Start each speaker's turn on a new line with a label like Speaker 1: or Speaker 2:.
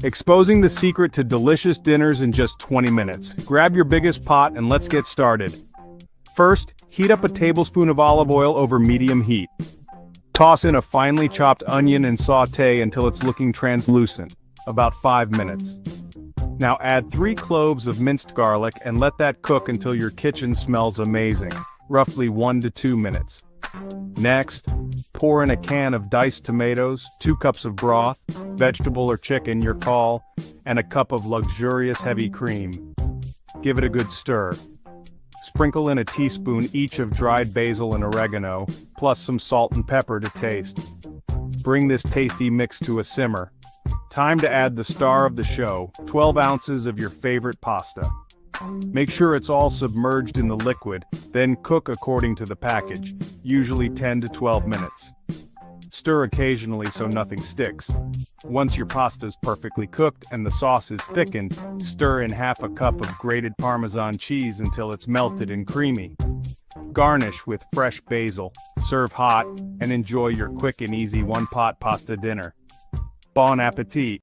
Speaker 1: Exposing the secret to delicious dinners in just 20 minutes. Grab your biggest pot and let's get started. First, heat up a tablespoon of olive oil over medium heat. Toss in a finely chopped onion and sauté until it's looking translucent, about 5 minutes. Now add 3 cloves of minced garlic and let that cook until your kitchen smells amazing, roughly 1 to 2 minutes. Next, pour in a can of diced tomatoes, 2 cups of broth, vegetable or chicken, your call, and a cup of luxurious heavy cream. Give it a good stir. Sprinkle in a teaspoon each of dried basil and oregano, plus some salt and pepper to taste. Bring this tasty mix to a simmer. Time to add the star of the show, 12 ounces of your favorite pasta. Make sure it's all submerged in the liquid, then cook according to the package, usually 10 to 12 minutes. Stir occasionally so nothing sticks. Once your pasta's perfectly cooked and the sauce is thickened, stir in half a cup of grated Parmesan cheese until it's melted and creamy. Garnish with fresh basil, serve hot, and enjoy your quick and easy one-pot pasta dinner. Bon appetit!